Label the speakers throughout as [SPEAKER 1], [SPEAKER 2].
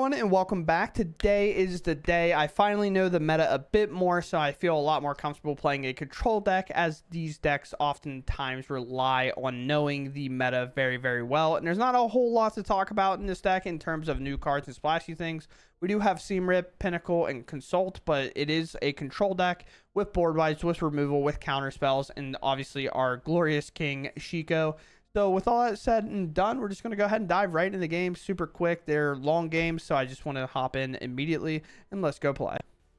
[SPEAKER 1] everyone, and welcome back. Today is the day I finally know the meta a bit more, so I feel a lot more comfortable playing a control deck, as these decks oftentimes rely on knowing the meta very, very well. And there's not a whole lot to talk about in this deck in terms of new cards and splashy things. We do have Seam Rip, Pinnacle, and Consult, but it is a control deck with board wipes, with removal, with counter spells, and obviously our glorious king, Shiko. So with all that said and done, we're just going to go ahead and dive right into the game super quick. They're long games, so I just want to hop in immediately and let's go play.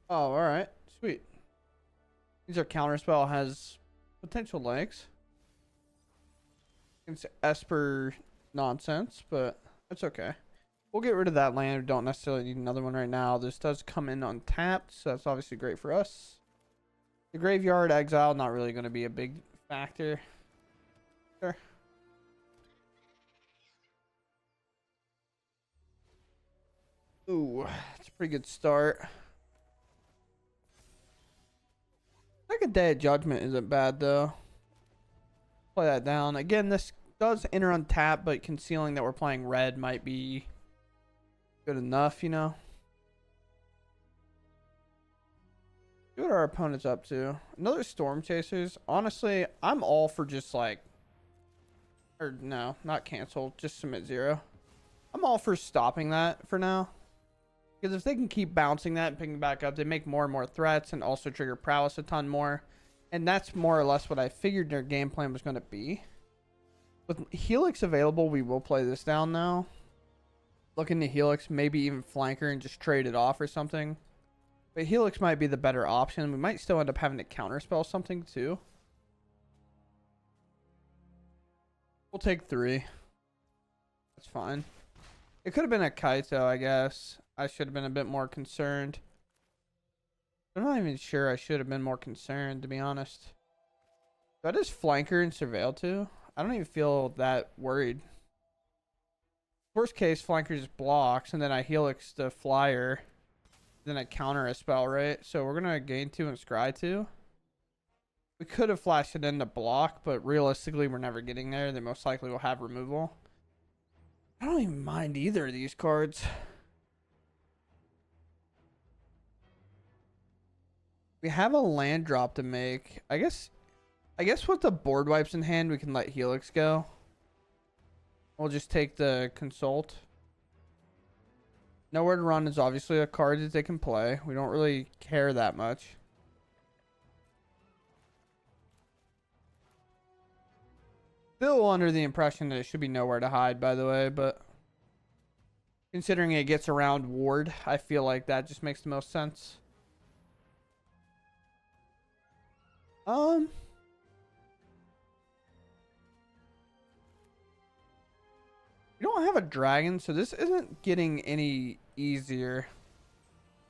[SPEAKER 1] Oh, all right. Sweet. These are counterspell, has potential legs. It's Esper nonsense, but it's okay. We'll get rid of that land. We don't necessarily need another one right now. This does come in untapped, so that's obviously great for us. The graveyard exile, not really going to be a big factor. Sure. Ooh, it's a pretty good start. Second Day of Judgment isn't bad, though. Play that down. Again, this does enter on tap, but concealing that we're playing red might be good enough, you know? See what our opponent's up to. Another Storm Chasers. Honestly, I'm all for just like... Or no, not cancel. Just submit 0. I'm all for stopping that for now. Because if they can keep bouncing that and picking back up, they make more and more threats and also trigger prowess a ton more. And that's more or less what I figured their game plan was going to be. With Helix available, we will play this down now. Look into Helix, maybe even Flanker and just trade it off or something. But Helix might be the better option. We might still end up having to counterspell something too. We'll take 3. That's fine. It could have been a Kaito, I guess. I should have been a bit more concerned. I'm not even sure I should have been more concerned, to be honest. That is Flanker and Surveil too. I don't even feel that worried. Worst case, Flanker just blocks, and then I Helix the Flyer. Then I counter a spell, right? So we're going to gain 2 and scry 2. We could have flashed it in to block, but realistically, we're never getting there. They most likely will have removal. I don't even mind either of these cards. We have a land drop to make. I guess with the board wipes in hand, we can let Helix go. We'll just take the Consult. Nowhere to Run is obviously a card that they can play. We don't really care that much. Still under the impression that it should be Nowhere to Hide, by the way, but considering it gets around Ward, I feel like that just makes the most sense. We don't have a dragon, so this isn't getting any easier.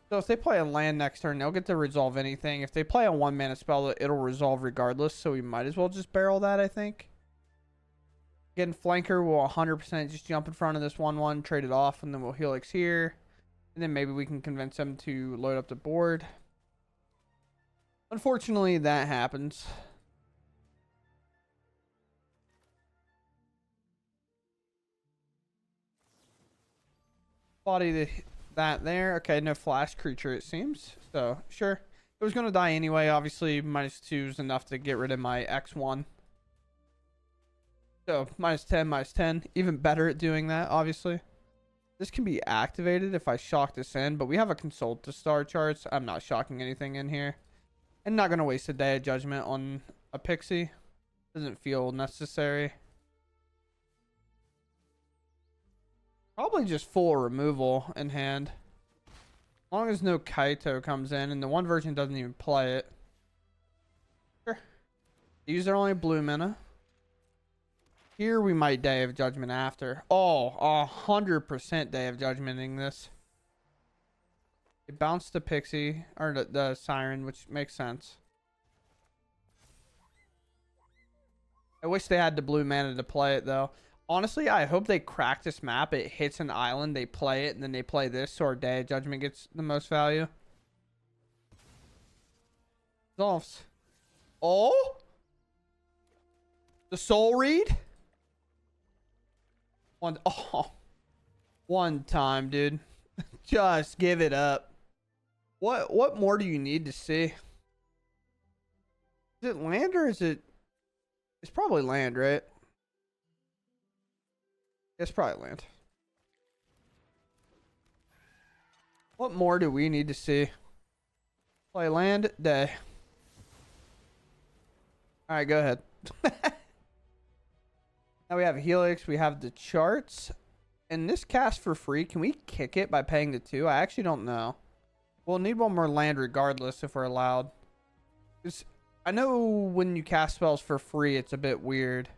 [SPEAKER 1] So if they play a land next turn, they'll get to resolve anything. If they play a 1-mana spell, it'll resolve regardless, so we might as well just barrel that, I think. Again, Flanker will 100% just jump in front of this 1-1, trade it off, and then we'll Helix here. And then maybe we can convince them to load up the board. Unfortunately, that happens. Body that there. Okay, no flash creature, it seems. So, sure. It was going to die anyway. Obviously, -2 is enough to get rid of my X1. So, -10, -10. Even better at doing that, obviously. This can be activated if I shock this in, but we have a Consult to star charts. I'm not shocking anything in here. And not going to waste a Day of Judgment on a Pixie. Doesn't feel necessary. Probably just full removal in hand. As long as no Kaito comes in, and the one version doesn't even play it. Sure. These are only blue mana. Here we might Day of Judgment after. Oh, 100% Day of Judgmenting this. It bounced the Pixie, or the Siren, which makes sense. I wish they had the blue mana to play it, though. Honestly, I hope they crack this map. It hits an island, they play it, and then they play this, so our Day of Judgment gets the most value. Resolves. Oh! The Soul Read? One time, dude. Just give it up. What more do you need to see? Is it land or is it... It's probably land, right? It's probably land. What more do we need to see? Play land day. Alright, go ahead. Now we have Helix. We have the charts. And this cast for free, can we kick it by paying the 2? I actually don't know. We'll need one more land regardless if we're allowed. I know when you cast spells for free, it's a bit weird.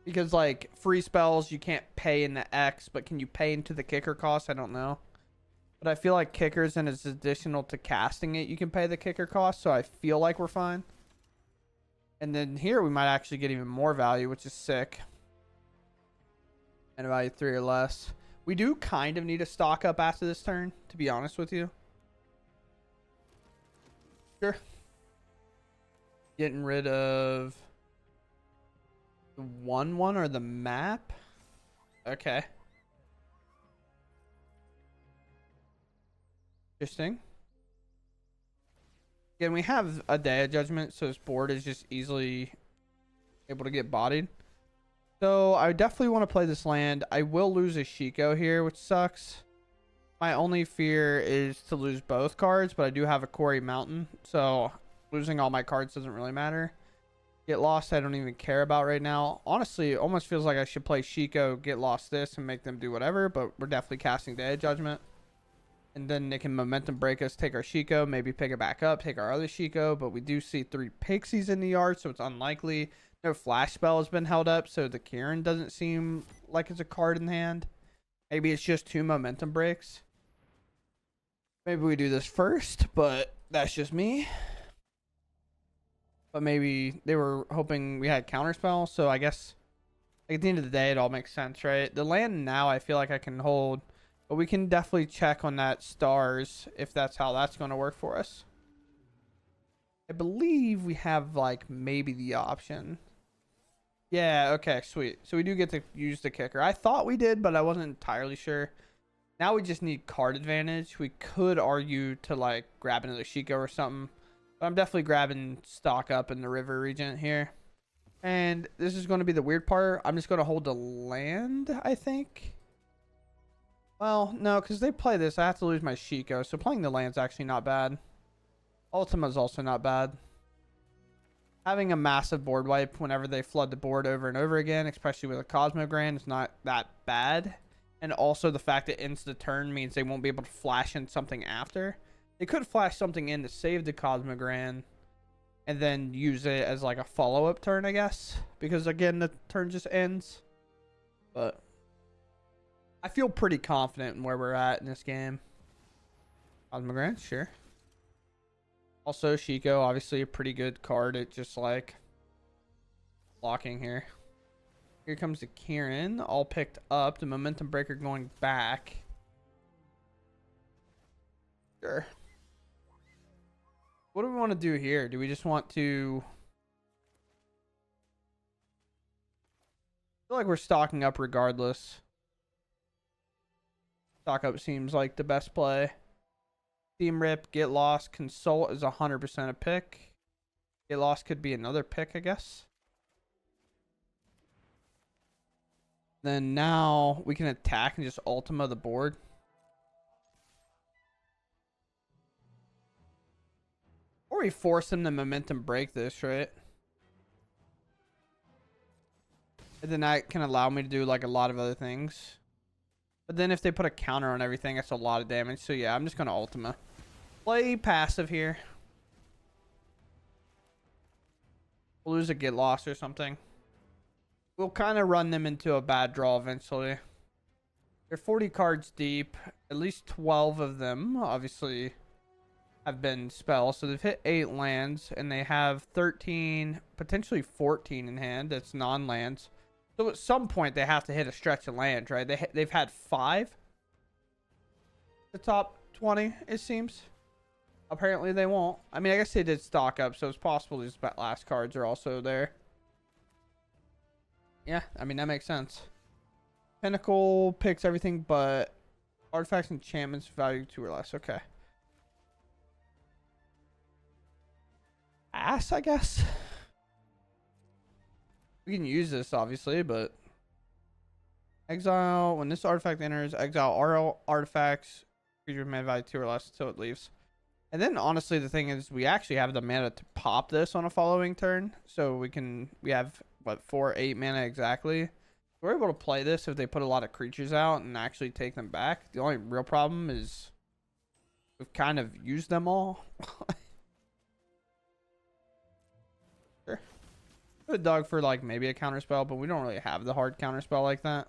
[SPEAKER 1] Because, like, free spells, you can't pay in the X, but can you pay into the kicker cost? I don't know. But I feel like kickers, and it's additional to casting it, you can pay the kicker cost, so I feel like we're fine. And then here, we might actually get even more value, which is sick. And value 3 or less. We do kind of need a stock up after this turn, to be honest with you. Sure. Getting rid of the 1/1 or the map. Okay. Interesting. Again, we have a day of judgment, so this board is just easily able to get bodied. So I definitely want to play this land. I will lose a Shiko here, which sucks. My only fear is to lose both cards, but I do have a Quarry Mountain, so losing all my cards doesn't really matter. Get Lost, I don't even care about right now. Honestly, it almost feels like I should play Shiko, Get Lost this, and make them do whatever, but we're definitely casting Day of Judgment. And then they can momentum break us, take our Shiko, maybe pick it back up, take our other Shiko, but we do see 3 Pixies in the yard, so it's unlikely. No Flash Spell has been held up, so the Kieran doesn't seem like it's a card in hand. Maybe it's just 2 momentum breaks. Maybe we do this first, but that's just me. But maybe they were hoping we had Counterspell, so I guess like, at the end of the day, it all makes sense, right? The land now, I feel like I can hold, but we can definitely check on that stars if that's how that's going to work for us. I believe we have, like, maybe the option. Yeah, okay, sweet. So we do get to use the kicker. I thought we did, but I wasn't entirely sure. Now we just need card advantage. We could argue to, like, grab another Shiko or something. But I'm definitely grabbing stock up in the river region here. And this is going to be the weird part. I'm just going to hold the land, I think. Well, no, because they play this. I have to lose my Shiko. So playing the land's actually not bad. Ultima's also not bad. Having a massive board wipe whenever they flood the board over and over again, especially with a Cosmogran, is not that bad. And also the fact that it ends the turn means they won't be able to flash in something after. They could flash something in to save the Cosmogran and then use it as like a follow-up turn, I guess. Because again, the turn just ends. But I feel pretty confident in where we're at in this game. Cosmogran, sure. Also, Shiko, obviously a pretty good card at just like blocking here. Here comes the Kieran, all picked up. The Momentum Breaker going back. Sure. What do we want to do here? Do we just want to... I feel like we're stocking up regardless. Stock up seems like the best play. Team Rip, Get Lost, Consult is 100% a pick. Get Lost could be another pick, I guess. Then now we can attack and just Ultima the board. Or we force them to momentum break this, right? And then that can allow me to do like a lot of other things. But then if they put a counter on everything, that's a lot of damage. So yeah, I'm just going to Ultima. Play passive here. We'll lose a Get Lost or something. We'll kind of run them into a bad draw eventually. They're 40 cards deep. At least 12 of them, obviously, have been spells. So they've hit 8 lands, and they have 13, potentially 14 in hand. That's non-lands. So at some point, they have to hit a stretch of land, right? They've had 5. The top 20, it seems. Apparently, they won't. I mean, I guess they did stock up, so it's possible these last cards are also there. Yeah, I mean, that makes sense. Pinnacle picks everything but Artifacts, enchantments, value 2 or less. Okay. Ass, I guess. We can use this, obviously, but... Exile. When this artifact enters, exile all artifacts. Creature mana value 2 or less until it leaves. And then, honestly, the thing is, we actually have the mana to pop this on a following turn. So we have, what, 8 mana exactly. We're able to play this if they put a lot of creatures out and actually take them back. The only real problem is we've kind of used them all. Sure. Put a dog for like maybe a counter spell, but we don't really have the hard counter spell like that.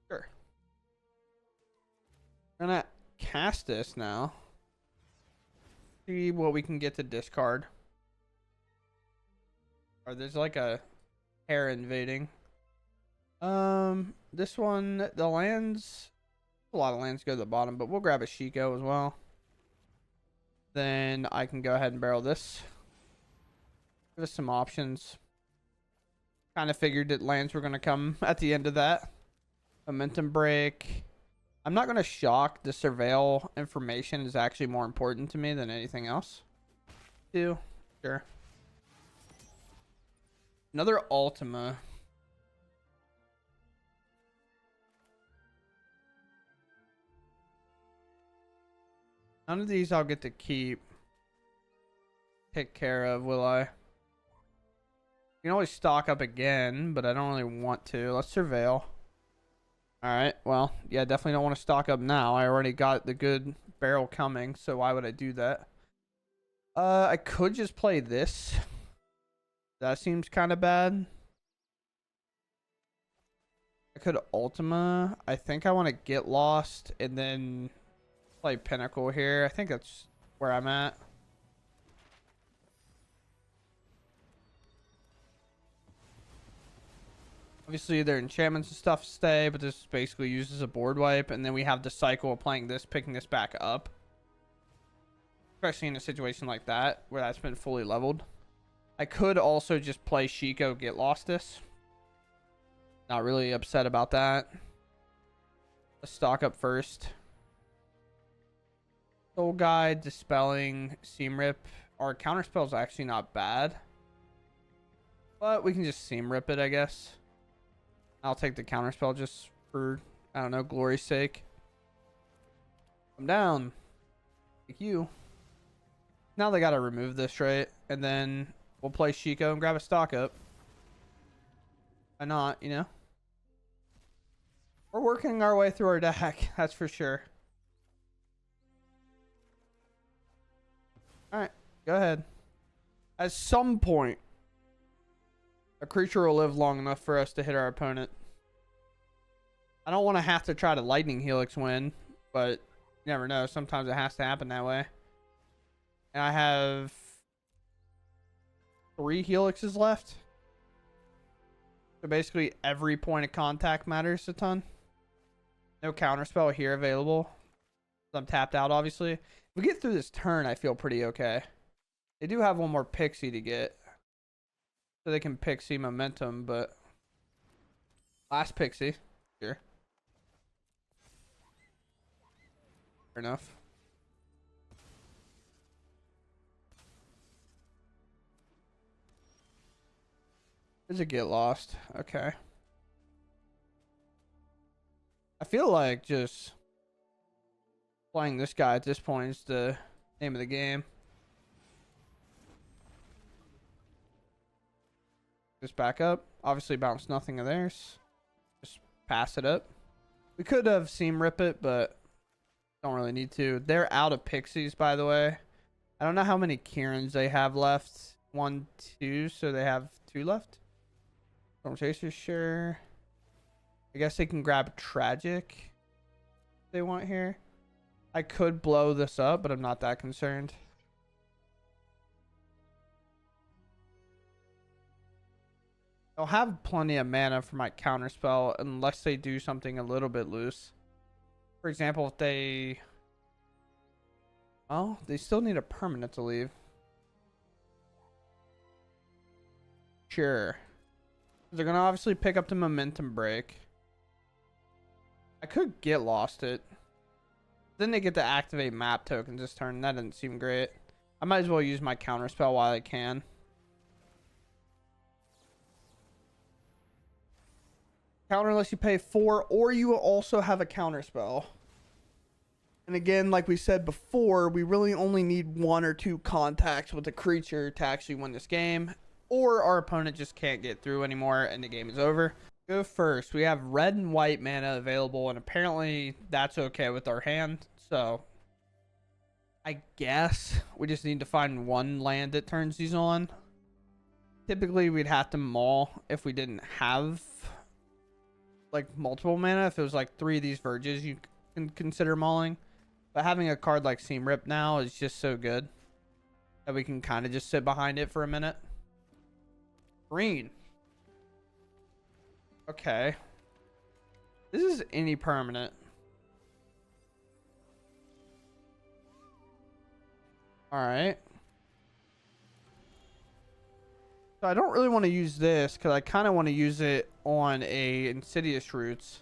[SPEAKER 1] Sure. I'm gonna cast this now. See what we can get to discard. Or there's like a hair invading. This one, the lands, a lot of lands go to the bottom, but we'll grab a Shiko as well. Then I can go ahead and barrel this. Give us some options. Kind of figured that lands were going to come at the end of that. Momentum break. I'm not going to shock. The surveil information is actually more important to me than anything else. Sure. Another Ultima. None of these I'll get to keep. Take care of, will I? You can always stock up again, but I don't really want to. Let's surveil. Alright, well, yeah, definitely don't want to stock up now. I already got the good barrel coming, so why would I do that? I could just play this. That seems kind of bad. I could Ultima. I think I want to get lost and then play Pinnacle here. I think that's where I'm at. Obviously, their enchantments and stuff stay, but this basically uses a board wipe, and then we have the cycle of playing this, picking this back up. Especially in a situation like that, where that's been fully leveled. I could also just play Shiko, get lost this. Not really upset about that. Let's stock up first. Soul Guide, Dispelling, Seam Rip. Our counterspell is actually not bad. But we can just Seam Rip it, I guess. I'll take the counterspell just for, I don't know, glory's sake. Come down. Thank you. Now they gotta remove this, right? And then we'll play Shiko and grab a stock up. Why not, you know? We're working our way through our deck, that's for sure. Alright, go ahead. At some point, a creature will live long enough for us to hit our opponent. I don't want to have to try to Lightning Helix win, but you never know. Sometimes it has to happen that way. And I have 3 Helixes left. So basically every point of contact matters a ton. No counterspell here available. I'm tapped out, obviously. If we get through this turn, I feel pretty okay. They do have one more Pixie to get. So they can Pixie momentum, but... Last Pixie. Sure. Fair enough. Does it get lost? Okay. I feel like just playing this guy at this point is the name of the game. Just back up. Obviously bounce nothing of theirs. Just pass it up. We could have Seam Rip it, but don't really need to. They're out of Pixies, by the way. I don't know how many Kirans they have left. 1, 2, so they have 2 left. Storm Chaser, sure. I guess they can grab Tragic if they want here. I could blow this up, but I'm not that concerned. I'll have plenty of mana for my counterspell unless they do something a little bit loose. For example, if they... Well, they still need a permanent to leave. Sure. They're going to obviously pick up the momentum break. could get lost it. Then they get to activate map tokens this turn. That doesn't seem great. I might as well use my counter spell while I can. Counter unless you pay 4, or you will also have a counter spell. And again, like we said before, we really only need 1 or 2 contacts with a creature to actually win this game, or our opponent just can't get through anymore and the game is over. Go first. We have red and white mana available, and apparently that's okay with our hand. So I guess we just need to find 1 land that turns these on. Typically we'd have to maul if we didn't have like multiple mana. If it was like 3 of these verges, you can consider mauling. But having a card like Seam Rip now is just so good that we can kind of just sit behind it for a minute. Green. Okay. This is any permanent. Alright. So I don't really want to use this because I kind of want to use it on a Insidious Roots.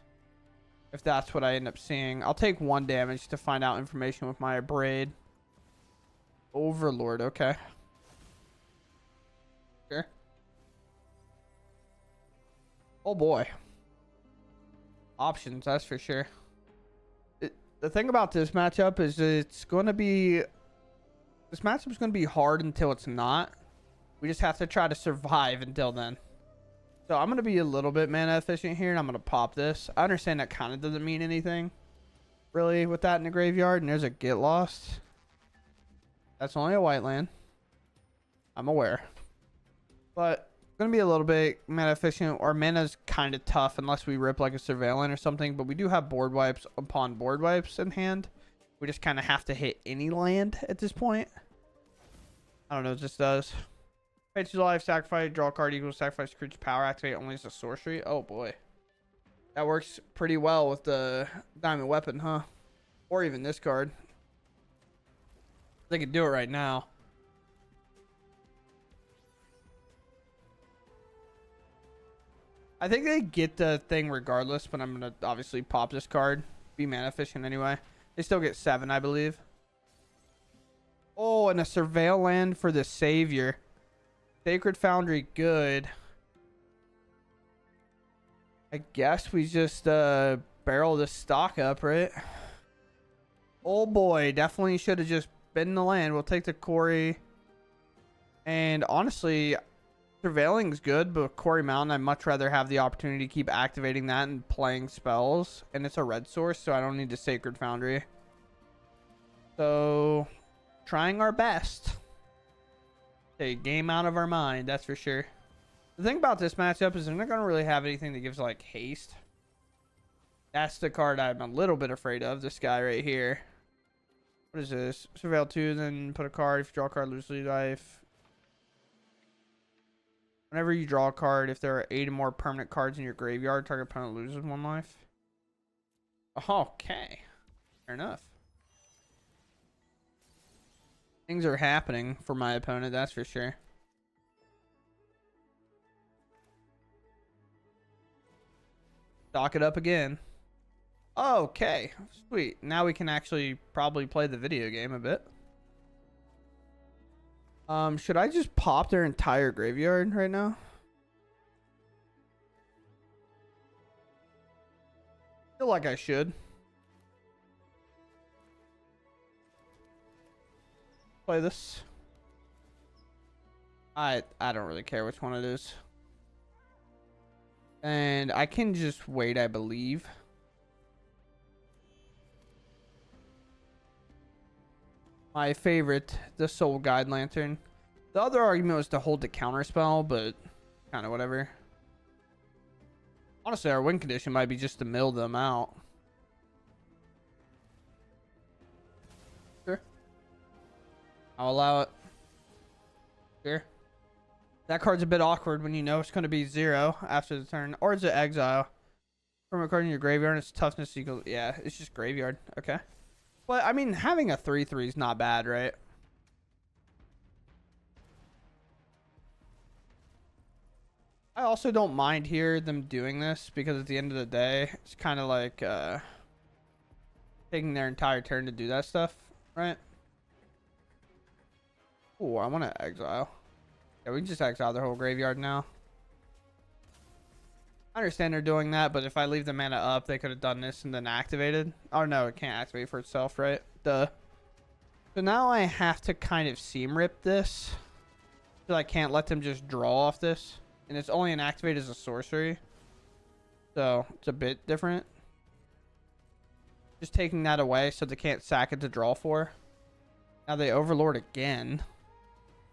[SPEAKER 1] If that's what I end up seeing. I'll take 1 damage to find out information with my Abrade. Overlord, okay. Sure. Oh boy. Options, that's for sure. The thing about this matchup is it's going to be... This matchup is going to be hard until it's not. We just have to try to survive until then. So I'm going to be a little bit mana efficient here, and I'm going to pop this. I understand that kind of doesn't mean anything, really, with that in the graveyard. And there's a Get Lost. That's only a white land. I'm aware. But going to be a little bit mana efficient. Our mana's kind of tough unless we rip like a Surveillant or something. But we do have board wipes upon board wipes in hand. We just kind of have to hit any land at this point. I don't know what this does. Pay 2 life, sacrifice, draw a card equals sacrifice creature power, activate only as a sorcery. Oh boy. That works pretty well with the diamond weapon, huh? Or even this card. They could do it right now. I think they get the thing regardless, but I'm going to obviously pop this card. Be mana efficient anyway. They still get 7, I believe. Oh, and a Surveil land for the Savior. Sacred Foundry, good. I guess we just barrel this stock up, right? Oh boy, definitely should have just been the land. We'll take the Quarry. And honestly, Surveilling is good, but Quarry Mountain, I'd much rather have the opportunity to keep activating that and playing spells. And it's a red source, so I don't need the Sacred Foundry. So, trying our best. A game out of our mind, that's for sure. The thing about this matchup is they're not going to really have anything that gives like haste. That's the card I'm a little bit afraid of. This guy right here. What is this? Surveil 2, then put a card. If you draw a card, lose life. Whenever you draw a card, if there are 8 or more permanent cards in your graveyard, target opponent loses 1 life. Okay. Fair enough. Things are happening for my opponent, that's for sure. Stock it up again. Okay, sweet. Now we can actually probably play the video game a bit. Should I just pop their entire graveyard right now? Feel like I should. Play this. I don't really care which one it is. And I can just wait, I believe. My favorite, the Soul Guide Lantern. The other argument was to hold the counter spell, but kind of whatever. Honestly, our win condition might be just to mill them out. Sure. I'll allow it. Sure. That card's a bit awkward when you know it's going to be 0 after the turn. Or is it exile? From a card in your graveyard, its toughness equals... Yeah, it's just graveyard. Okay. But, I mean, having a 3/3 is not bad, right? I also don't mind here them doing this because at the end of the day, it's kind of like taking their entire turn to do that stuff, right? Oh, I want to exile. Yeah, we can just exile their whole graveyard now. I understand they're doing that, but if I leave the mana up, they could have done this and then activated. Oh no, it can't activate for itself, right? Duh. So now I have to kind of seam rip this. So I can't let them just draw off this. And it's only an activate as a sorcery. So it's a bit different. Just taking that away so they can't sack it to draw for. Now they overlord again.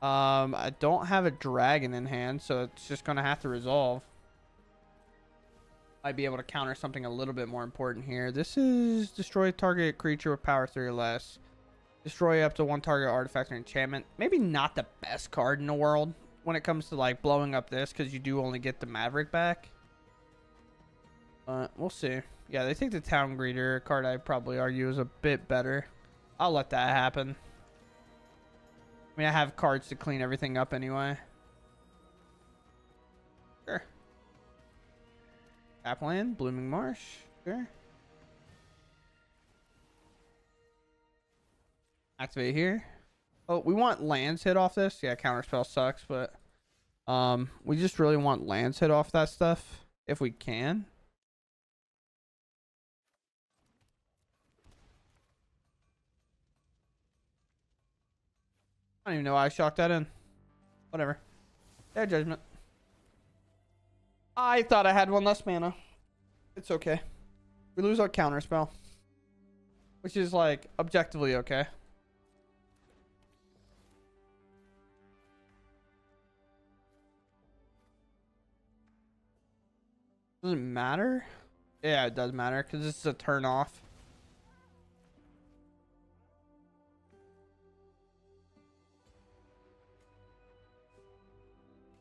[SPEAKER 1] I don't have a dragon in hand, so it's just gonna have to resolve. I'd be able to counter something a little bit more important here. This is destroy target creature with power 3 or less. Destroy up to one target artifact or enchantment. Maybe not the best card in the world when it comes to like blowing up this, because you do only get the Maverick back. But we'll see. Yeah, they take the Town Greeter, a card I'd probably argue is a bit better. I'll let that happen. I mean, I have cards to clean everything up anyway. Sure. Tapland, Blooming Marsh. Sure. Activate here. Oh, we want lands hit off this. Yeah, counterspell sucks, but we just really want lands hit off that stuff if we can. I don't even know why I shocked that in. Whatever. Their judgment. I thought I had one less mana. It's okay. We lose our counterspell, which is like objectively okay. Does it matter? Yeah, it does matter because this is a turn off.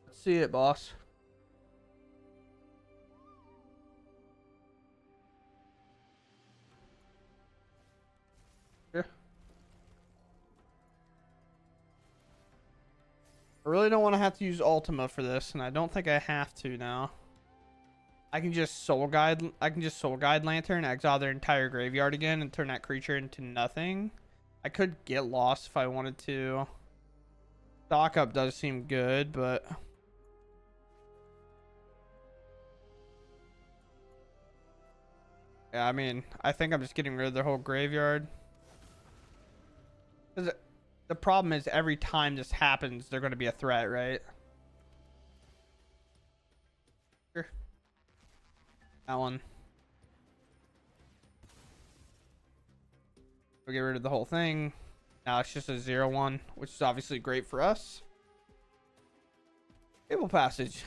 [SPEAKER 1] Let's see it, boss. Here. I really don't want to have to use Ultima for this, and I don't think I have to now. I can just soul guide Lantern, exile their entire graveyard again, and turn that creature into nothing. I could get lost if I wanted to. Stock up does seem good, but yeah, I mean, I think I'm just getting rid of their whole graveyard. Because the problem is every time this happens, they're going to be a threat, right? Sure. That one. We'll get rid of the whole thing. Now it's just a 0/1, which is obviously great for us. Table Passage.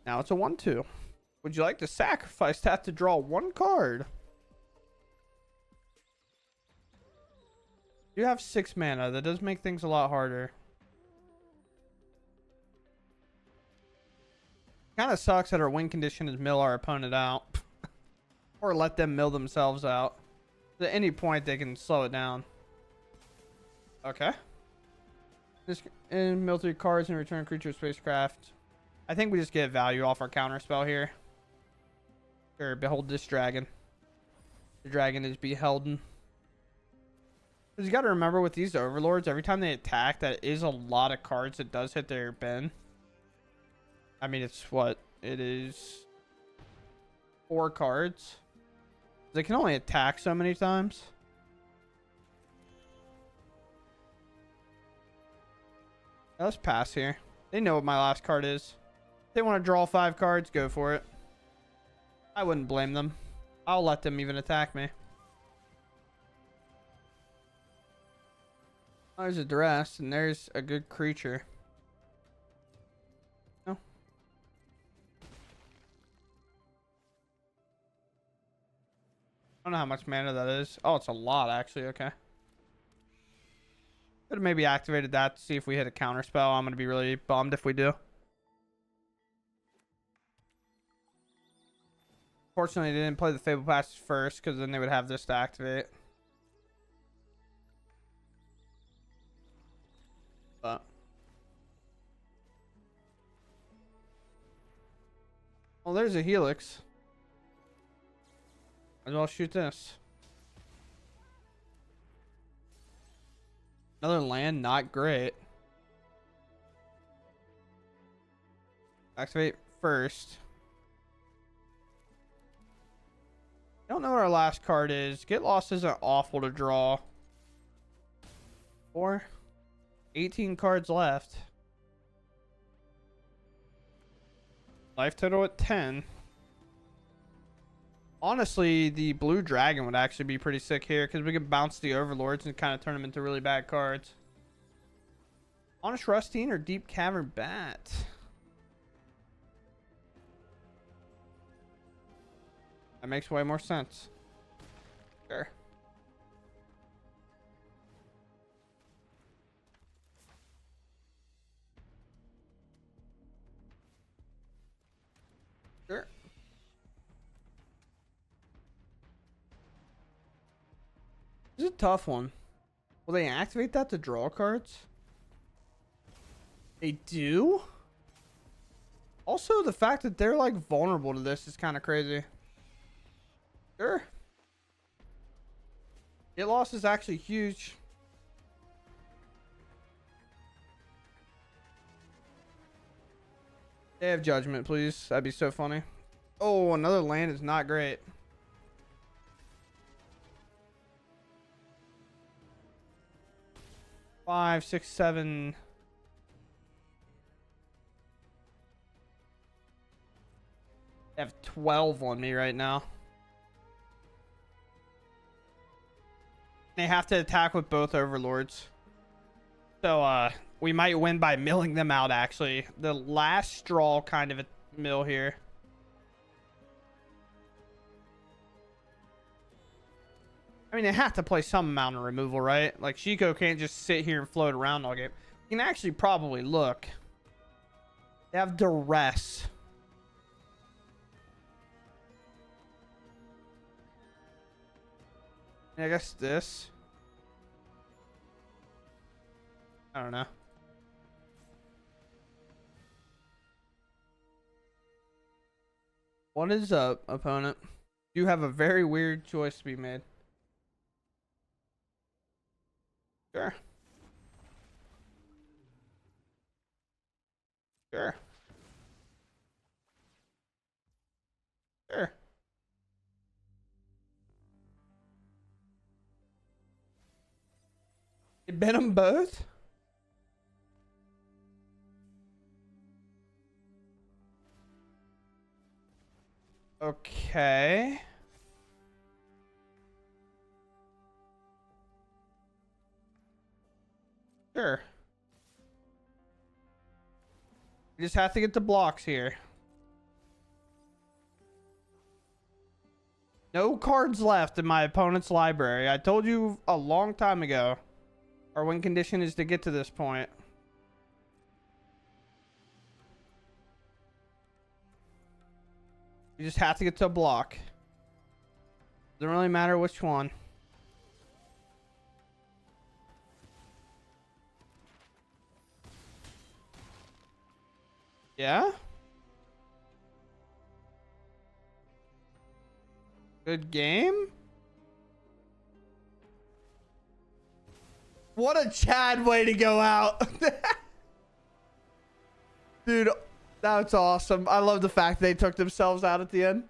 [SPEAKER 1] Now it's a 1/2. Would you like to sacrifice that to draw one card? You have 6 mana. That does make things a lot harder. Kind of sucks that our win condition is mill our opponent out. Or let them mill themselves out. At any point, they can slow it down. Okay. Just mill 3 cards and return creature spacecraft. I think we just get value off our counter spell here. Sure, behold this dragon. The dragon is beholden. Because you got to remember with these overlords, every time they attack, that is a lot of cards that does hit their bin. I mean, it's what? It is 4 cards. They can only attack so many times. Let's pass here. They know what my last card is. If they want to draw 5 cards, go for it. I wouldn't blame them. I'll let them even attack me. Oh, there's a duress, and there's a good creature. No. I don't know how much mana that is. Oh, it's a lot, actually. Okay. Could have maybe activated that to see if we hit a counter spell. I'm going to be really bummed if we do. Fortunately, they didn't play the Fable Passage first, because then they would have this to activate. But well, there's a Helix. Might as well shoot this. Another land, not great. Activate first. I don't know what our last card is. Get Lost isn't awful to draw. 18 cards left. Life total at 10. Honestly, the blue dragon would actually be pretty sick here because we can bounce the overlords and kind of turn them into really bad cards. Honest Rustine or Deep Cavern Bat? That makes way more sense. Sure. Sure. This is a tough one. Will they activate that to draw cards? They do? Also, the fact that they're like vulnerable to this is kind of crazy. Sure. Get Lost is actually huge. They have Judgment, please. That'd be so funny. Oh, another land is not great. Five, six, seven. They have 12 on me right now. They have to attack with both overlords. So, we might win by milling them out, actually. The last straw kind of a mill here. I mean, they have to play some amount of removal, right? Like, Shiko can't just sit here and float around all game. You can actually probably look. They have Duress. I guess this. I don't know. What is up, opponent? You have a very weird choice to be made. Sure. Sure. Sure. You bet them both? Okay. Sure. You just have to get the blocks here. No cards left in my opponent's library. I told you a long time ago. Our win condition is to get to this point. You just have to get to a block. Doesn't really matter which one. Yeah? Good game? What a Chad way to go out. Dude, that's awesome. I love the fact they took themselves out at the end.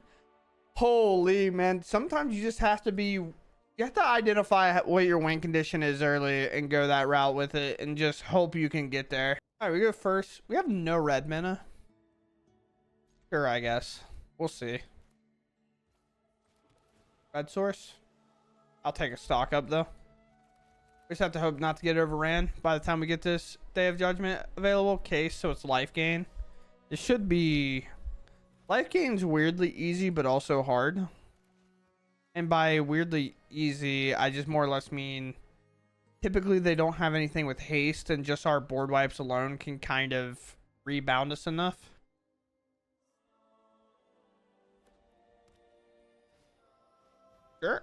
[SPEAKER 1] Holy man. Sometimes you just have to be... You have to identify what your win condition is early and go that route with it and just hope you can get there. All right, we go first. We have no red mana. Sure, I guess. We'll see. Red source. I'll take a stock up, though. We just have to hope not to get overran by the time we get this Day of Judgment available case, so it's life gain. It should be... Life gain's weirdly easy, but also hard. And by weirdly easy, I just more or less mean... Typically, they don't have anything with haste, and just our board wipes alone can kind of rebound us enough. Sure.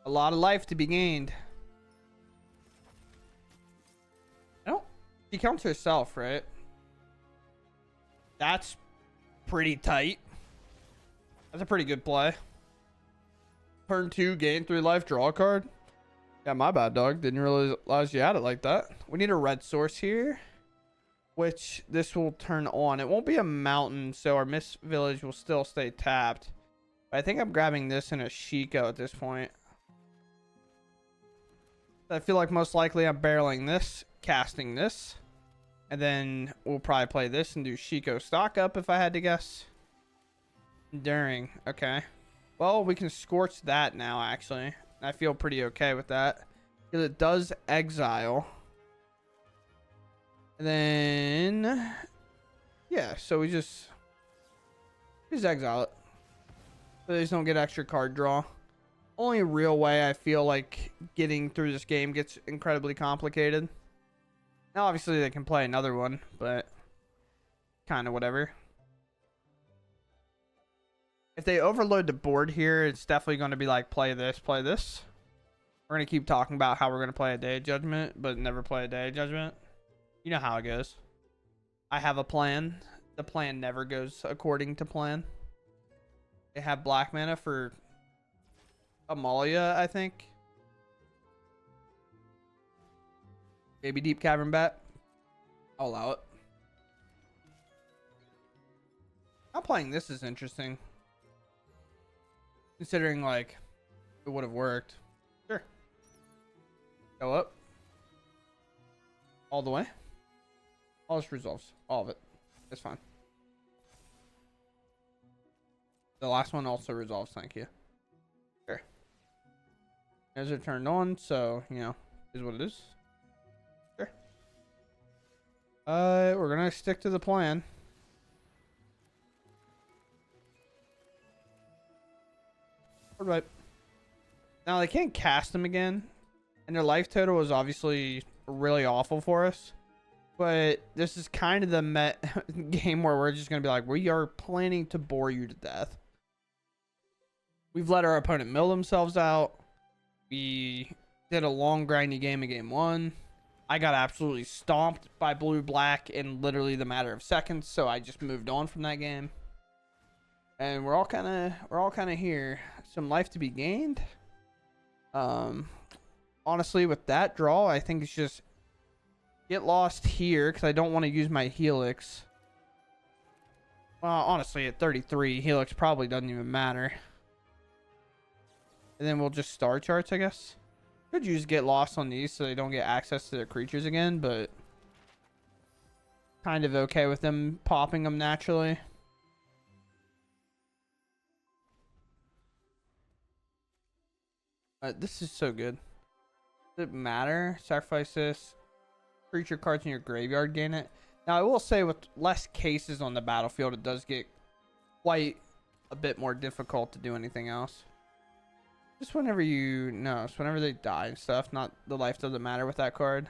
[SPEAKER 1] A lot of life to be gained. I don't... She counts herself, right? That's pretty tight. That's a pretty good play. Turn 2, gain 3 life, draw a card. Yeah, my bad, dog. Didn't realize you had it like that. We need a red source here, which this will turn on. It won't be a mountain, so our Mist Village will still stay tapped. But I think I'm grabbing this in a Shiko at this point. I feel like most likely I'm barreling this, casting this, and then we'll probably play this and do Shiko stock up if I had to guess. Enduring. Okay. Well, we can scorch that now, actually. I feel pretty okay with that. Because it does exile. And then... yeah, so we just exile it. So they just don't get extra card draw. Only real way I feel like getting through this game gets incredibly complicated. Now, obviously, they can play another one, but kind of whatever. If they overload the board here, it's definitely going to be like, play this, play this. We're going to keep talking about how we're going to play a Day of Judgment, but never play a Day of Judgment. You know how it goes. I have a plan. The plan never goes according to plan. They have black mana for Amalia, I think. Maybe Deep Cavern Bat. I'll allow it. Not playing this is interesting. Considering, like, it would have worked. Sure. Go up. All the way. All this resolves. All of it. It's fine. The last one also resolves, thank you. Sure. As it turned on, so, you know, is what it is. Sure. We're gonna stick to the plan. Right. Now they can't cast them again, and their life total was obviously really awful for us. But this is kind of the game where we're just gonna be like, we are planning to bore you to death. We've let our opponent mill themselves out. We did a long grindy game in game one. I got absolutely stomped by blue black in literally the matter of seconds, so I just moved on from that game. And we're all kind of here. Some life to be gained. Honestly, with that draw, I think it's just get lost here because I don't want to use my Helix. Well, honestly, at 33, Helix probably doesn't even matter. And then we'll just star charts, I guess. Could use get lost on these so they don't get access to their creatures again, but kind of okay with them popping them naturally. This is so good. Does it matter? Sacrifice this. Creature cards in your graveyard gain it. Now, I will say with less cases on the battlefield, it does get quite a bit more difficult to do anything else. Just whenever you... no, it's whenever they die and stuff. Not the life doesn't matter with that card.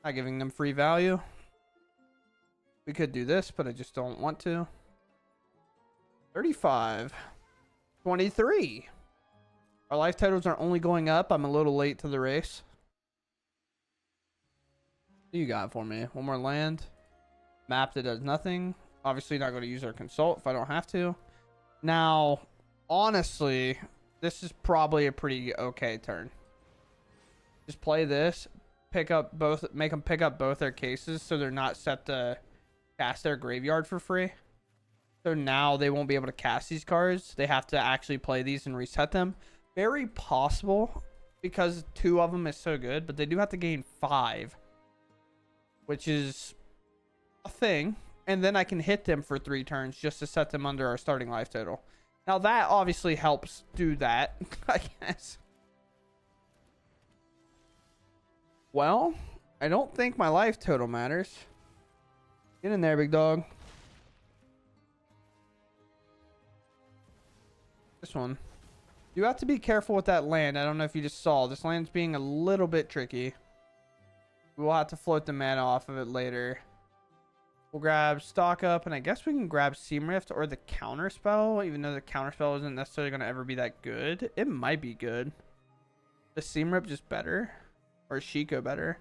[SPEAKER 1] Not giving them free value. We could do this, but I just don't want to. 35. 23. Our life totals are only going up. I'm a little late to the race. What do you got for me? One more land. Map that does nothing. Obviously not going to use our consult if I don't have to. Now, honestly, this is probably a pretty okay turn. Just play this. Pick up both. Make them pick up both their cases so they're not set to cast their graveyard for free. So now they won't be able to cast these cards. They have to actually play these and reset them. Very possible because 2 of them is so good, but they do have to gain 5, which is a thing. And then I can hit them for 3 turns just to set them under our starting life total. Now that obviously helps do that, I guess. Well, I don't think my life total matters. Get in there, big dog. This one. You have to be careful with that land. I don't know if you just saw. This land's being a little bit tricky. We'll have to float the mana off of it later. We'll grab stock up, and I guess we can grab Seam Rift or the counter spell, even though the counter spell isn't necessarily going to ever be that good. It might be good. The Seam Rift just better? Or Shiko better?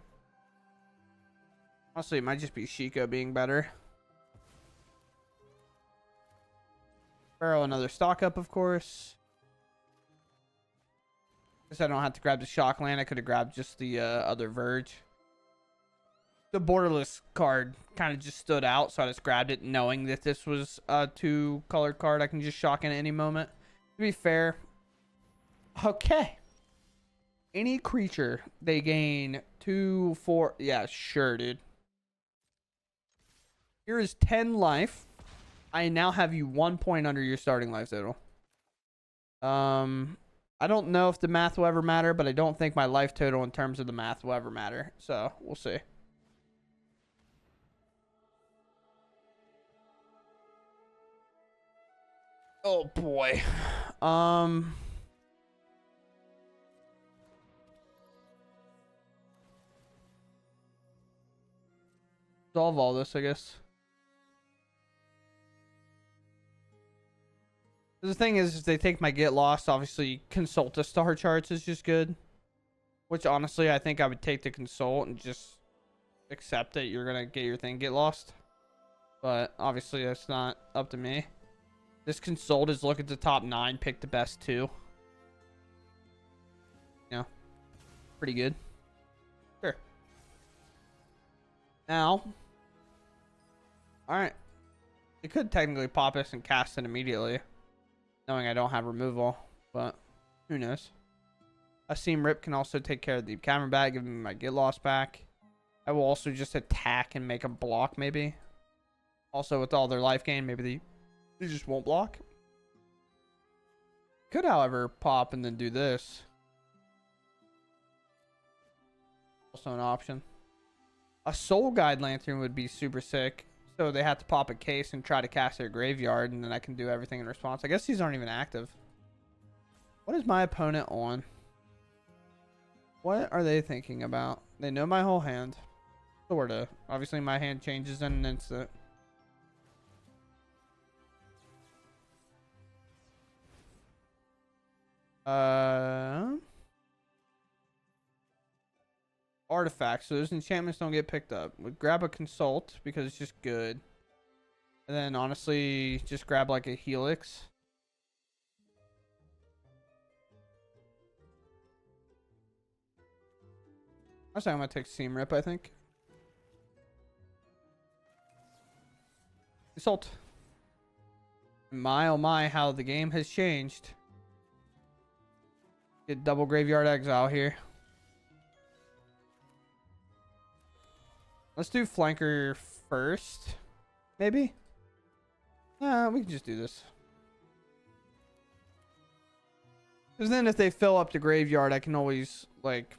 [SPEAKER 1] Honestly, it might just be Shiko being better. Barrel another stock up, of course. Guess I don't have to grab the shock land. I could have grabbed just the other Verge. The borderless card kind of just stood out, so I just grabbed it knowing that this was a 2-colored card I can just shock in at any moment. To be fair. Okay. Any creature, they gain 2, 4. Yeah, sure, dude. Here is 10 life. I now have you 1 point under your starting life total. I don't know if the math will ever matter, but I don't think my life total in terms of the math will ever matter. So, we'll see. Oh, boy. Solve all this, I guess. The thing is they take my get lost. Obviously, consult the star charts is just good. Which, honestly, I think I would take the consult and just accept that you're going to get your thing get lost. But, obviously, that's not up to me. This consult is look at the top 9, pick the best 2. Yeah. Pretty good. Sure. Now. Alright. It could technically pop this and cast it immediately. Knowing I don't have removal. But, who knows. A Seam Rip can also take care of the Cavern Bat, give me my get lost back. I will also just attack and make a block, maybe. Also, with all their life gain, maybe they just won't block. Could, however, pop and then do this. Also an option. A Soul Guide Lantern would be super sick. So they have to pop a case and try to cast their graveyard, and then I can do everything in response. I guess these aren't even active. What is my opponent on? What are they thinking about? They know my whole hand. Sorta. Obviously, my hand changes in an instant. Artifacts. So those enchantments don't get picked up. Would grab a consult because it's just good. And then honestly, just grab like a helix. Honestly, I'm gonna take Seam Rip, I think. Consult. My oh my, how the game has changed. Get double Graveyard Exile here. Let's do Flanker first. Maybe? We can just do this. Because then if they fill up the graveyard, I can always, like,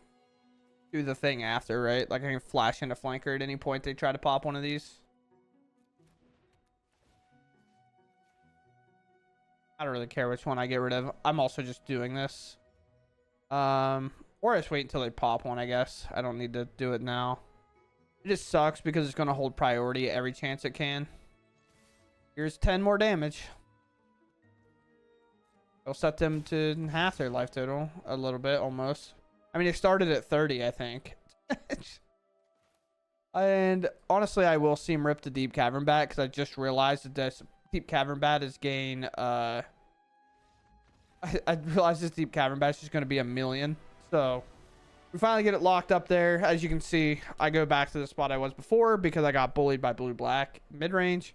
[SPEAKER 1] do the thing after, right? Like, I can flash into Flanker at any point they try to pop one of these. I don't really care which one I get rid of. I'm also just doing this. Or I just wait until they pop one, I guess. I don't need to do it now. It just sucks because it's going to hold priority every chance it can. Here's 10 more damage. It'll set them to half their life total. A little bit, almost. I mean, it started at 30, I think. And honestly, I will Seam Rip the Deep Cavern Bat because I just realized that this Deep Cavern Bat is gain... I realized this Deep Cavern Bat is just going to be 1,000,000. So... we finally get it locked up there. As you can see, I go back to the spot I was before because I got bullied by blue-black mid-range.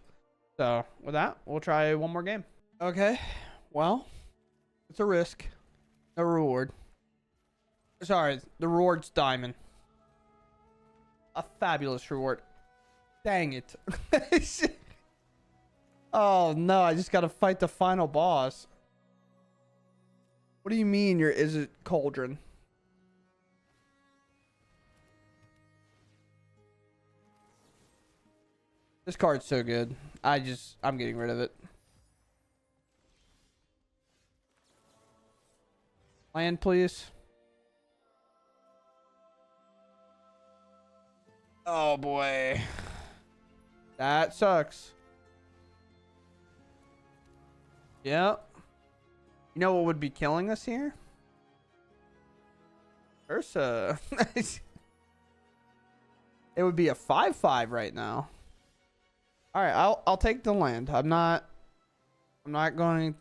[SPEAKER 1] So, with that, we'll try one more game. Okay, well, it's a risk. No reward. Sorry, the reward's diamond. A fabulous reward. Dang it. Oh, no, I just got to fight the final boss. What do you mean is it Cauldron? This card's so good. I'm getting rid of it. Land, please. Oh, boy. That sucks. Yep. You know what would be killing us here? Ursa. It would be a 5/5 right now. All right, I'll take the land. I'm not going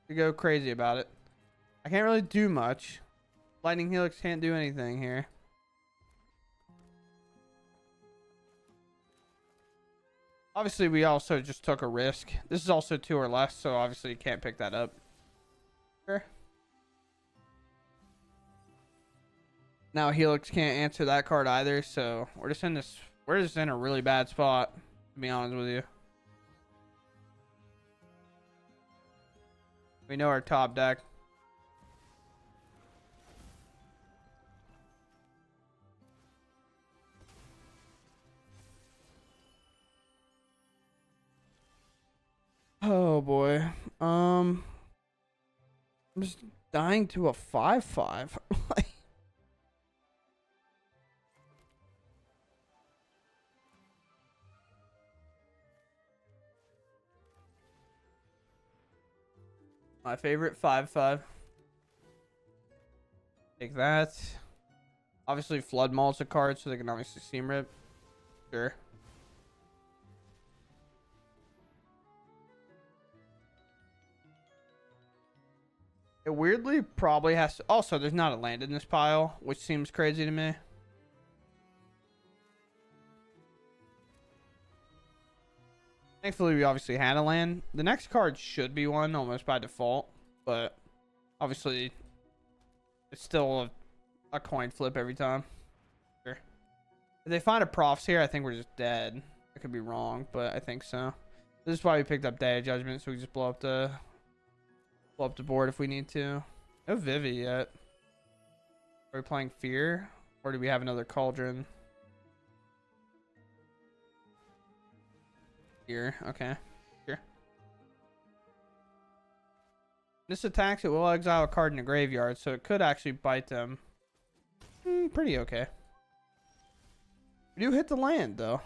[SPEAKER 1] to go crazy about it. I can't really do much. Lightning Helix can't do anything here. Obviously, we also just took a risk. This is also 2 or less, so obviously you can't pick that up. Sure. Now Helix can't answer that card either, so we're just in a really bad spot, to be honest with you. We know our top deck. Oh boy. I'm just dying to a 5/5. My favorite 5/5. Take that. Obviously, Flood Maul's a card, so they can obviously Seam Rip. Sure. It weirdly probably has to... Also, there's not a land in this pile, which seems crazy to me. Thankfully, we obviously had a land. The next card should be one almost by default, but obviously, it's still a coin flip every time. Sure. If they find a profs here, I think we're just dead. I could be wrong, but I think so. This is why we picked up Day of Judgment, so we just blow up the board if we need to. No Vivi yet. Are we playing Fear, or do we have another Cauldron? Here, okay, sure. This attacks, it will exile a card in the graveyard, so it could actually bite them. Pretty okay. We do hit the land though.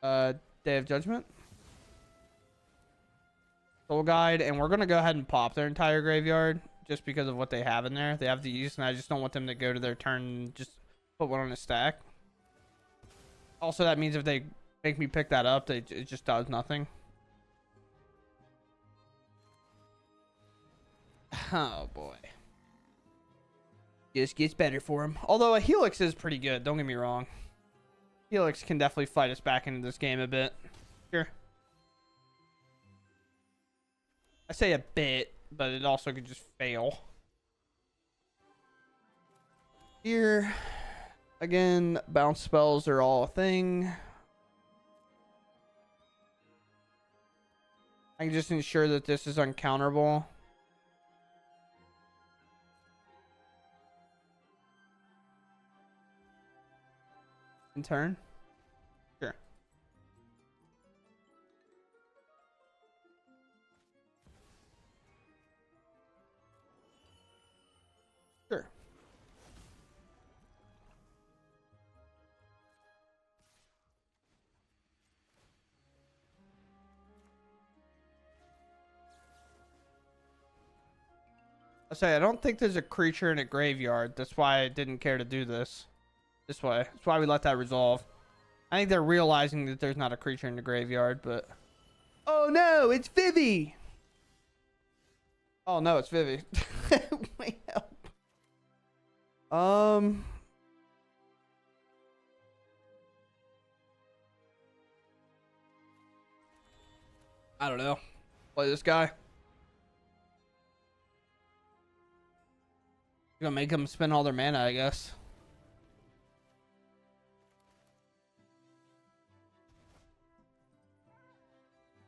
[SPEAKER 1] Day of Judgment, Soul Guide, and we're gonna go ahead and pop their entire graveyard just because of what they have in there. They have these, and I just don't want them to go to their turn and just put one on a stack. Also, that means if they make me pick that up, it just does nothing. Oh boy. Just gets better for him. Although a Helix is pretty good, don't get me wrong. Helix can definitely fight us back into this game a bit. Sure. I say a bit, but it also could just fail. Here, again, bounce spells are all a thing. I can just ensure that this is uncounterable. In turn. Sure. Sure. I don't think there's a creature in a graveyard. That's why I didn't care to do this. This way. That's why we let that resolve. I think they're realizing that there's not a creature in the graveyard, but... Oh no, it's Vivi! Oh no, it's Vivi. Wait, help. I don't know. Play this guy. Gonna make them spend all their mana, I guess.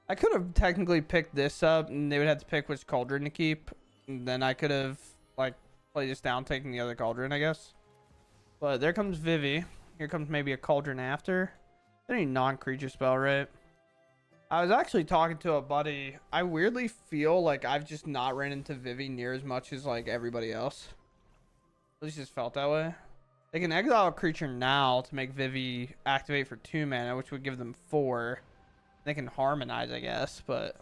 [SPEAKER 1] I could have technically picked this up, and they would have to pick which Cauldron to keep. And then I could have, like, played this down, taking the other Cauldron, I guess. But there comes Vivi. Here comes maybe a Cauldron after. Any non-creature spell, right? I was actually talking to a buddy. I weirdly feel like I've just not ran into Vivi near as much as, like, everybody else. At least just felt that way. They can exile a creature now to make Vivi activate for 2 mana, which would give them 4. They can harmonize, I guess, but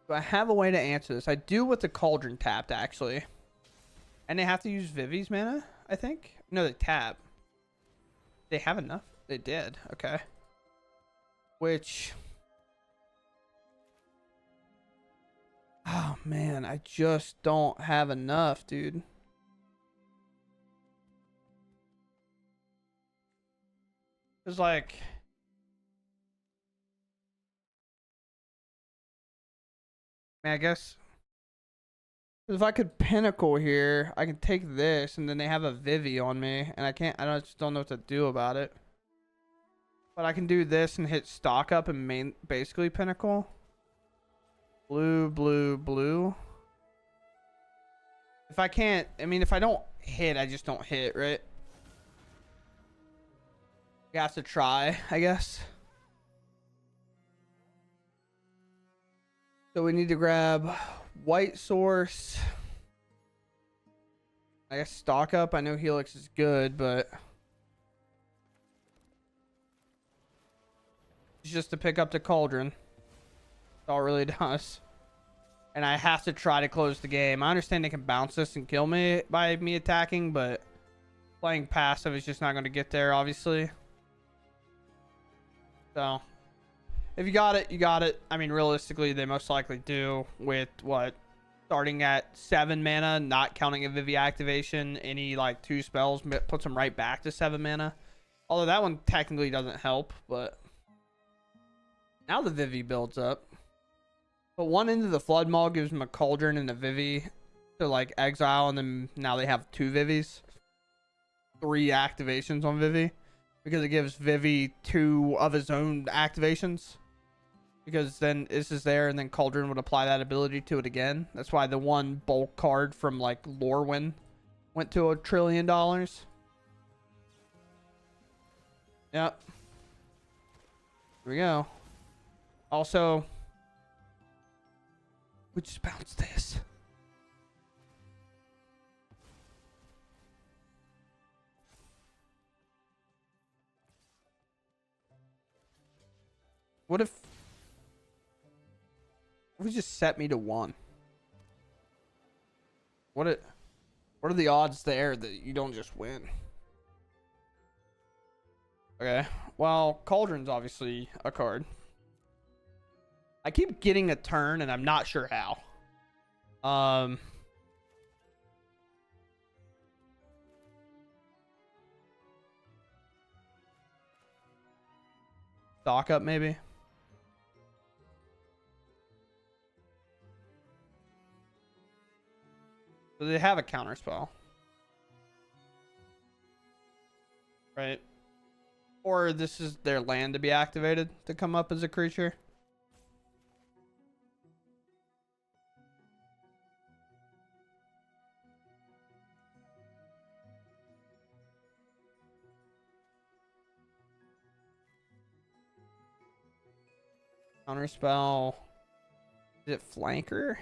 [SPEAKER 1] do I have a way to answer this? I do with the Cauldron tapped, actually. And they have to use Vivi's mana, I think. No, they tap. They have enough? They did. Okay. Which... Oh man, I just don't have enough, dude. It's like, man, I guess if I could pinnacle here, I can take this, and then they have a Vivi on me, and I can't. Just don't know what to do about it. But I can do this and hit stock up and basically pinnacle. Blue, blue, blue. If I can't, I mean, if I don't hit, I just don't hit, right? You have to try, I guess. So we need to grab white source. I guess stock up. I know Helix is good, but it's just to pick up the cauldron. That's all it really does. And I have to try to close the game. I understand they can bounce this and kill me by me attacking, but playing passive is just not going to get there, obviously. So if you got it, you got it. I mean, realistically, they most likely do with what? Starting at 7 mana, not counting a Vivi activation. Any like 2 spells puts them right back to 7 mana. Although that one technically doesn't help, but now the Vivi builds up. But one into the Flood Maul gives them a Cauldron and a Vivi to like exile, and then now they have 2 Vivis. 3 activations on Vivi. Because it gives Vivi 2 of his own activations. Because then this is there, and then Cauldron would apply that ability to it again. That's why the one bulk card from like Lorwyn went to $1 trillion. Yep. Here we go. Also, we just bounced this. What if we just set me to 1? What are the odds there that you don't just win? Okay. Well, Cauldron's obviously a card. I keep getting a turn, and I'm not sure how. Stock up, maybe. So they have a counter spell, right? Or this is their land to be activated to come up as a creature. Counter spell. Is it flanker?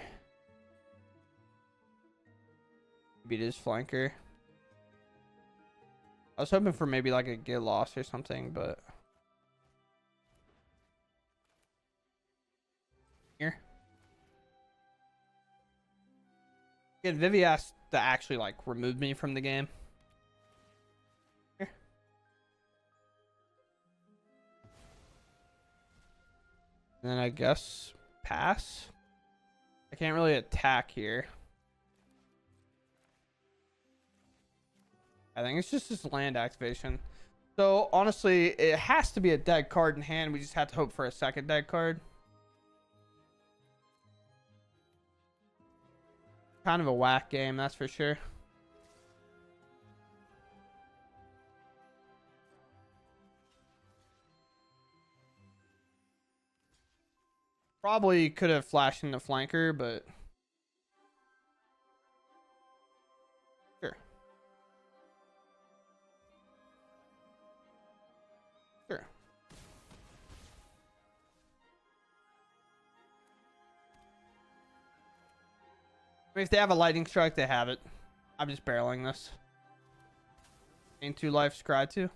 [SPEAKER 1] Maybe it is flanker. I was hoping for maybe like a get lost or something, but here. Again, Vivi asked to actually like remove me from the game. Here. And then I guess pass. I can't really attack here. I think it's just this land activation. So honestly, it has to be a dead card in hand. We just have to hope for a second dead card. Kind of a whack game, that's for sure. Probably could have flashed into flanker, but sure. Sure. I mean, if they have a lightning strike, they have it. I'm just barreling this. Gain 2 life, scry 2.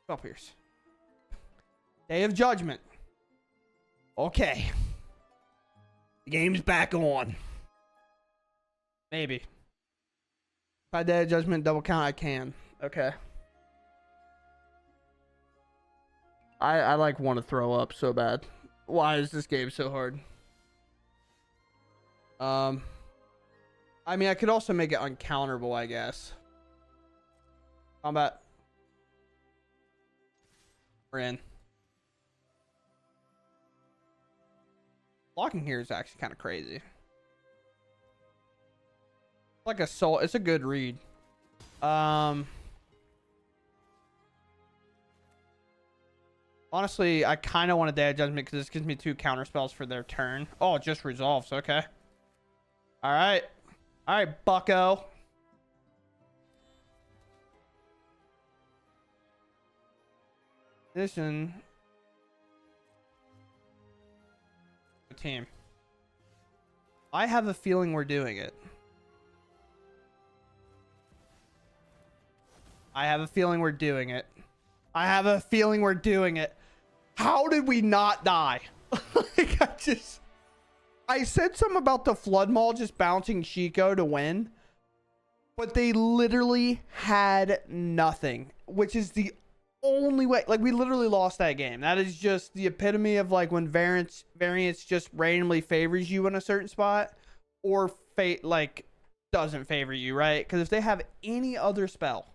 [SPEAKER 1] Spell Pierce. Day of Judgment. Okay. The game's back on. Maybe. If I Day of Judgment double count, I can. Okay. I like want to throw up so bad. Why is this game so hard? I mean, I could also make it uncounterable, I guess. Combat. We're in. Blocking here is actually kind of crazy. Like a soul. It's a good read. Honestly, I kind of want a Day of Judgment because this gives me 2 counter spells for their turn. Oh, it just resolves. Okay. All right. All right, bucko. Listen. The team. I have a feeling we're doing it. I have a feeling we're doing it. I have a feeling we're doing it. How did we not die? Like, I said something about the Flood Maul just bouncing Shiko to win, but they literally had nothing, which is the only way. Like, we literally lost that game. That is just the epitome of like when variance just randomly favors you in a certain spot, or fate like doesn't favor you, right? Because if they have any other spell,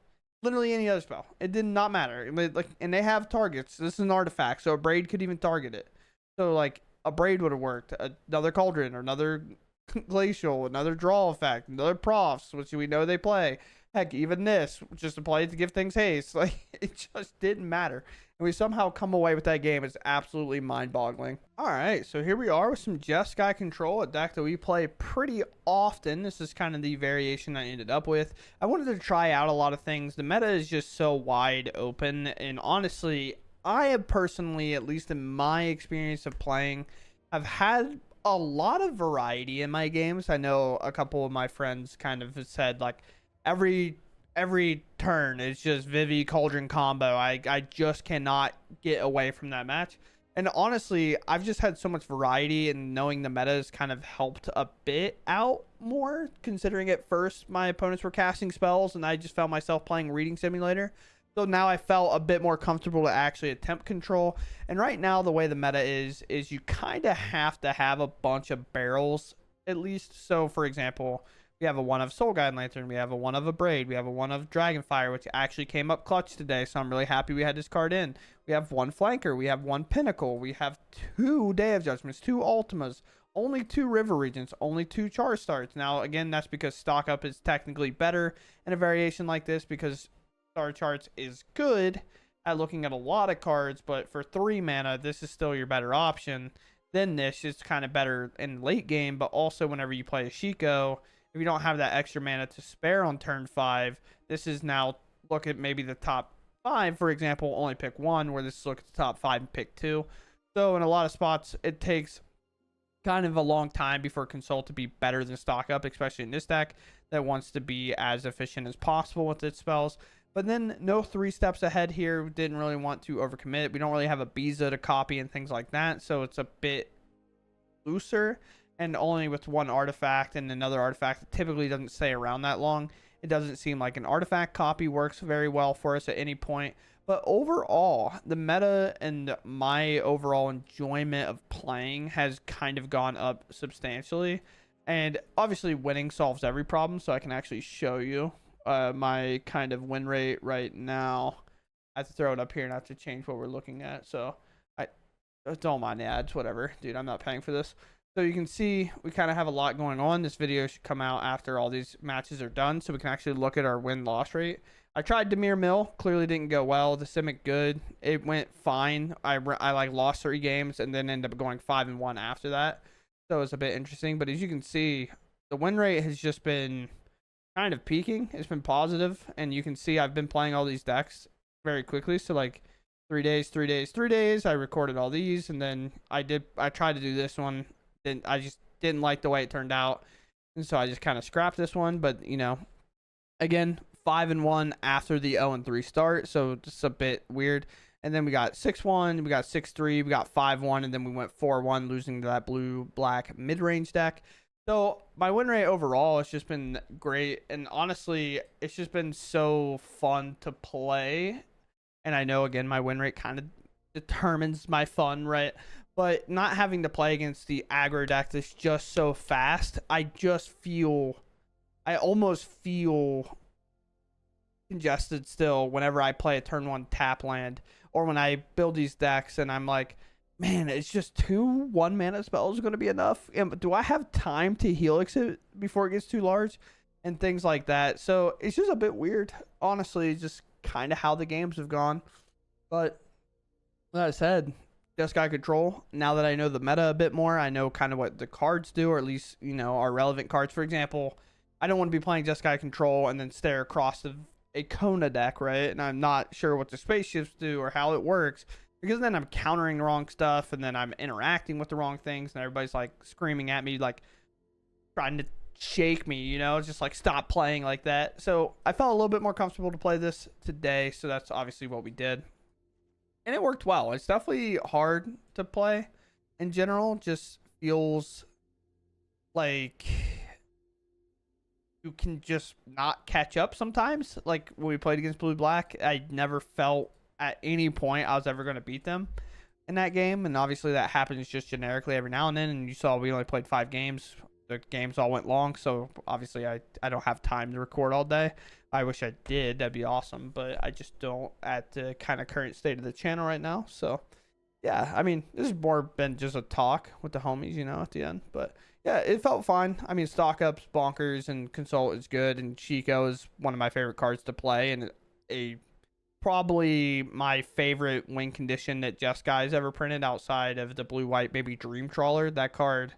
[SPEAKER 1] literally any other spell, it did not matter. Like, and they have targets. This is an artifact, so a Braid could even target it. So like a Braid would have worked. Another Cauldron, or another Glacial, another draw effect, another Profs, which we know they play. Heck, even this, just to play to give things haste. Like, it just didn't matter. And we somehow come away with that game. It's absolutely mind-boggling. All right, so here we are with some Jeskai Control, a deck that we play pretty often. This is kind of the variation I ended up with. I wanted to try out a lot of things. The meta is just so wide open, and honestly, I have personally, at least in my experience of playing, have had a lot of variety in my games. I know a couple of my friends kind of said, like, every turn it's just Vivi Cauldron combo. I just cannot get away from that match. And honestly, I've just had so much variety, and knowing the meta has kind of helped a bit out more, considering at first my opponents were casting spells and I just found myself playing Reading Simulator. So now I felt a bit more comfortable to actually attempt control. And right now, the way the meta is you kind of have to have a bunch of barrels at least. So for example, we have a 1 of Soul Guide Lantern, we have a 1 of a Braid, we have a 1 of Dragonfire, which actually came up clutch today, so I'm really happy we had this card in. We have 1 Flanker, we have 1 Pinnacle, we have 2 Day of Judgments, 2 Ultimas, only 2 River Regents, only 2 Char Starts. Now, again, that's because Stock Up is technically better in a variation like this, because Star Charts is good at looking at a lot of cards, but for 3 mana, this is still your better option than this. It's kind of better in late game, but also whenever you play a Shiko, if you don't have that extra mana to spare on turn 5, this is now look at maybe the top 5, for example, only pick 1, where this is look at the top 5 and pick 2. So in a lot of spots, it takes kind of a long time before Consult to be better than Stock Up, especially in this deck that wants to be as efficient as possible with its spells. But then no 3 steps ahead here. We didn't really want to overcommit. We don't really have a Biza to copy and things like that, so it's a bit looser. And only with 1 artifact and another artifact that typically doesn't stay around that long. It doesn't seem like an artifact copy works very well for us at any point. But overall, the meta and my overall enjoyment of playing has kind of gone up substantially. And obviously winning solves every problem, so I can actually show you my kind of win rate right now. I have to throw it up here and I have to change what we're looking at. So I don't mind the ads, whatever. Dude, I'm not paying for this. So you can see we kind of have a lot going on. This video should come out after all these matches are done, so we can actually look at our win-loss rate. I tried Dimir Mill, clearly didn't go well. The Simic good, it went fine. I like lost 3 games and then ended up going 5-1 after that. So it's a bit interesting. But as you can see, the win rate has just been kind of peaking. It's been positive, and you can see I've been playing all these decks very quickly. So like 3 days, 3 days, 3 days. I recorded all these, and then I tried to do this one. I just didn't like the way it turned out, and so I just kind of scrapped this one. But you know, again, 5-1 after the 0-3 start, so just a bit weird. And then we got 6-1, we got 6-3, we got 5-1, and then we went 4-1, losing to that blue-black mid-range deck. So my win rate overall has just been great, and honestly, it's just been so fun to play. And I know, again, my win rate kind of determines my fun, right? But not having to play against the aggro deck that's just so fast, I almost feel congested still whenever I play a turn 1 tap land, or when I build these decks and I'm like, man, it's just 2 1-mana spells going to be enough. And do I have time to helix it before it gets too large and things like that? So it's just a bit weird, honestly, just kind of how the games have gone. But like I said, just got control. Now that I know the meta a bit more, I know kind of what the cards do, or at least, you know, are relevant cards. For example, I don't want to be playing just got control and then stare across a Kona deck, right? And I'm not sure what the spaceships do or how it works, because then I'm countering the wrong stuff and then I'm interacting with the wrong things and everybody's like screaming at me, like trying to shake me, you know, just like stop playing like that. So I felt a little bit more comfortable to play this today. So that's obviously what we did. And it worked well. It's definitely hard to play in general. Just feels like you can just not catch up sometimes. Like when we played against Blue Black, I never felt at any point I was ever going to beat them in that game. And obviously that happens just generically every now and then. And you saw we only played 5 games. The games all went long. So obviously I don't have time to record all day. I wish I did. That'd be awesome. But I just don't at the kind of current state of the channel right now. So yeah, I mean, this has more been just a talk with the homies, you know, at the end. But yeah, it felt fine. I mean, stock up's bonkers and consult is good. And Chico is one of my favorite cards to play. And probably my favorite win condition that Just Guy's ever printed outside of the blue-white baby Dream Trawler. That card,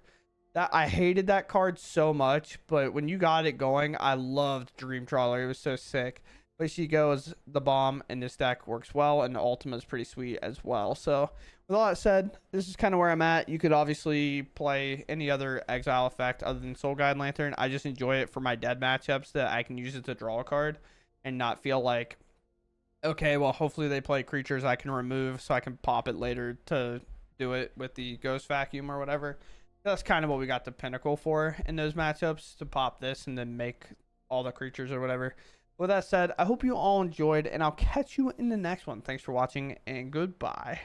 [SPEAKER 1] that I hated that card so much, but when you got it going, I loved Dream Trawler. It was so sick. But Chico is the bomb, and this deck works well, and the Ultima is pretty sweet as well. So with all that said, this is kind of where I'm at. You could obviously play any other exile effect other than Soul Guide Lantern. I just enjoy it for my dead matchups that I can use it to draw a card and not feel like, okay, well, hopefully they play creatures I can remove so I can pop it later to do it with the Ghost Vacuum or whatever. That's kind of what we got the Pinnacle for in those matchups, to pop this and then make all the creatures or whatever. With that said, I hope you all enjoyed, and I'll catch you in the next one. Thanks for watching, and goodbye.